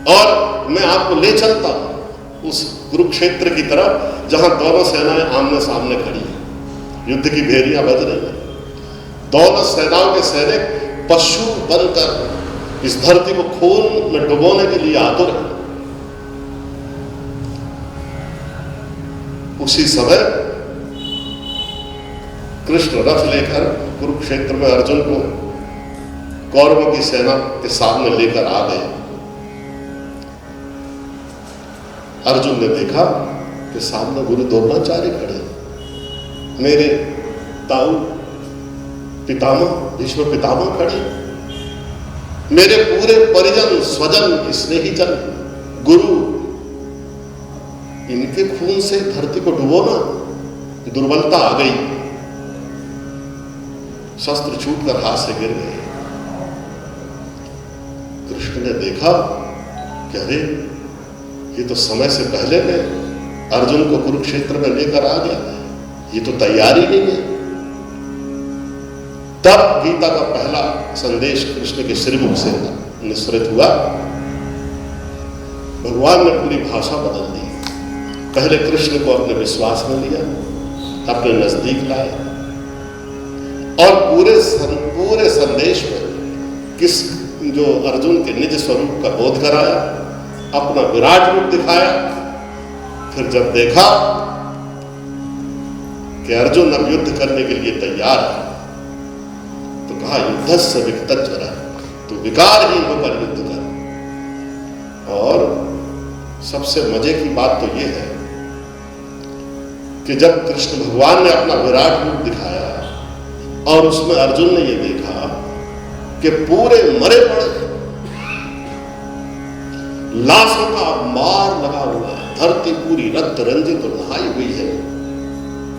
और मैं आपको ले चलता उस कुरुक्षेत्र की तरफ जहां दोनों सेनाएं आमने सामने खड़ी हैं, युद्ध की भेरियां बज रही हैं। दोनों सेनाओं के सैनिक पशु बनकर इस धरती को खून में डुबोने के लिए आतुर हैं। उसी समय कृष्ण रथ लेकर कुरुक्षेत्र में अर्जुन को कौरवों की सेना के सामने लेकर आ गए। अर्जुन ने देखा कि सामने गुरु द्रोणाचार्य खड़े, मेरे ताऊ पितामह भीष्म पितामह खड़े, मेरे पूरे परिजन स्वजन स्नेहीजन गुरु, इनके खून से धरती को डुबोना, दुर्बलता आ गई। शस्त्र छूटकर हाथ से गिर गए। कृष्ण ने देखा कि अरे ये तो समय से पहले मैं अर्जुन को कुरुक्षेत्र में लेकर आ गया, ये तो तैयारी नहीं है। तब गीता का पहला संदेश कृष्ण के श्रीमुख से निस्सृत हुआ। भगवान ने पूरी भाषा बदल दी। पहले कृष्ण को अपने विश्वास में लिया, अपने नजदीक लाए और पूरे संदेश में किस जो अर्जुन के निज स्वरूप का बोध कराया, अपना विराट रूप दिखाया। फिर जब देखा कि अर्जुन अब युद्ध करने के लिए तैयार है, तो कहा युद्धस्य विक्तज्वरः, तो विकारहीन होकर युद्ध कर। और सबसे मजे की बात तो यह है कि जब कृष्ण भगवान ने अपना विराट रूप दिखाया और उसमें अर्जुन ने यह देखा कि पूरे मरे पड़े, लाशों का मार लगा हुआ है, धरती पूरी रक्त रंजित और नहाई हुई है,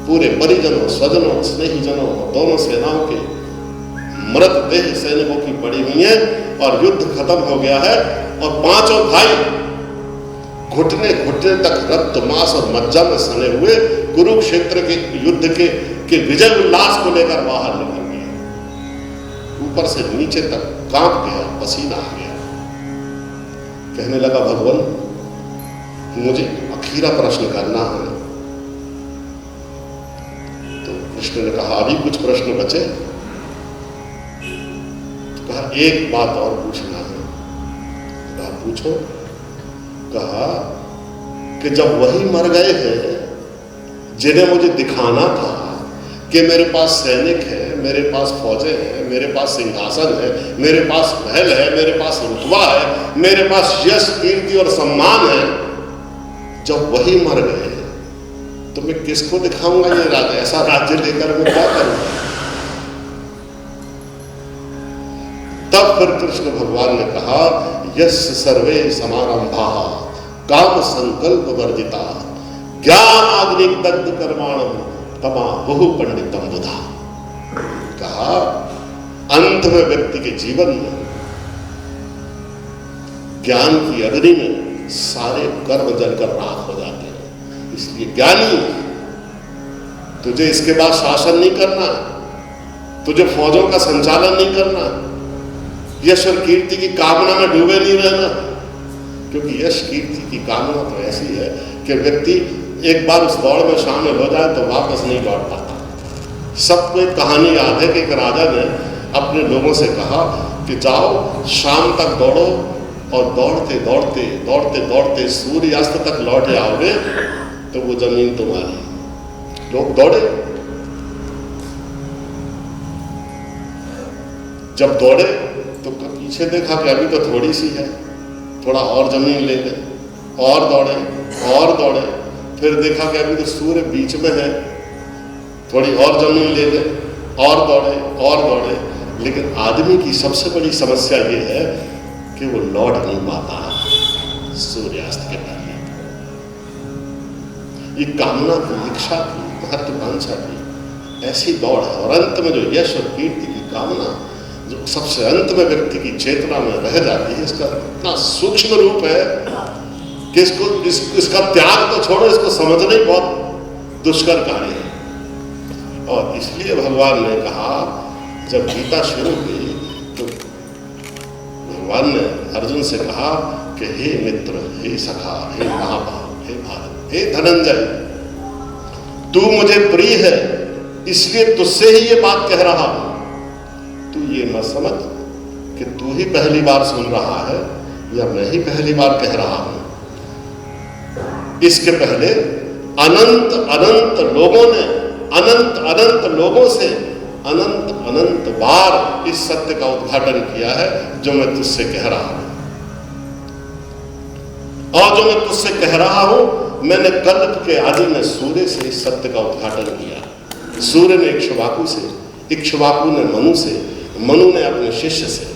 पूरे परिजनों स्वजनों स्नेहीजनों दोनों सेनाओं के मृत देह सैनिकों की पड़ी हुई है और युद्ध खत्म हो गया है। और पांचों भाई घुटने घुटने तक रक्त मांस और मज्जा में सने हुए कुरुक्षेत्र के युद्ध के विजय उल्लास को लेकर बाहर निकल गए। ऊपर से नीचे तक कांप गया, पसीना आ गया। कहने लगा भगवान मुझे अखीरा प्रश्न करना है। तो कृष्ण ने कहा अभी कुछ प्रश्न बचे? तो कहा एक बात और पूछना है। कहा पूछो। कहा कि जब वही मर गए हैं जिन्हें मुझे दिखाना था कि मेरे पास सैनिक है, मेरे पास फौजें हैं, मेरे पास सिंहासन है, मेरे पास महल है, मेरे पास रुतबा है, मेरे पास यश कीर्ति और सम्मान है, जब वही मर गए तो मैं किसको दिखाऊंगा ये राज्य? ऐसा राज्य लेकर मैं क्या करूंगा? तब फिर कृष्ण भगवान ने कहा यस्य सर्वे समारंभाः काम संकल्प वर्जिता ज्ञानाग्निदग्ध कर्माणं तमाहुः पंडितम् बुधा। कहा अंत में व्यक्ति के जीवन में ज्ञान की अग्नि में सारे कर्म जलकर राख हो जाते हैं। इसलिए ज्ञानी तुझे इसके बाद शासन नहीं करना, तुझे फौजों का संचालन नहीं करना, यश और कीर्ति की कामना में डूबे नहीं रहना। क्योंकि यश कीर्ति की कामना तो ऐसी है कि व्यक्ति एक बार उस दौड़ में शामिल हो जाए तो वापस नहीं लौट पाता। सबको एक कहानी याद है कि एक राजा ने अपने लोगों से कहा कि जाओ शाम तक दौड़ो और दौड़ते दौड़ते दौड़ते दौड़ते सूर्यास्त तक लौटे आओगे तो वो जमीन तुम्हारी। लोग दौड़े, जब दौड़े तो पीछे देखा कि अभी तो थोड़ी सी है, थोड़ा और जमीन ले ले, और दौड़े और दौड़े, फिर देखा कि अभी तो सूर्य बीच में है, थोड़ी और जमीन ले ले, और दौड़े और दौड़े। लेकिन आदमी की सबसे बड़ी समस्या ये है कि वो लौट नहीं पाता सूर्यास्त के पहले। ये कामना की, इच्छा की, महत्वाकांक्षा की ऐसी दौड़ है। और अंत में जो यश और कीर्ति की कामना जो सबसे अंत में व्यक्ति की चेतना में रह जाती है, इसका इतना सूक्ष्म रूप है कि इसका त्याग तो छोड़ो, इसको समझना ही बहुत दुष्कर कार्य है। और इसलिए भगवान ने कहा, जब गीता शुरू हुई तो भगवान ने अर्जुन से कहा कि कि हे मित्र, हे सखा, हे महाभाव, हे भारत, हे धनंजय, तू मुझे प्रिय है इसलिए तुझसे ही ये बात कह रहा हूं। तू ये मत समझ कि तू ही पहली बार सुन रहा है या मैं ही पहली बार कह रहा हूं। इसके पहले अनंत अनंत लोगों ने अनंत अनंत लोगों से अनंत अनंत बार इस सत्य का उद्घाटन किया है जो मैं तुझसे कह रहा हूं। और जो मैं तुझसे कह रहा हूं, मैंने कल्प के आदि में सूर्य से इस सत्य का उद्घाटन किया। सूर्य ने इक्ष्वाकु से, इक्ष्वाकु ने मनु से, मनु ने अपने शिष्य से,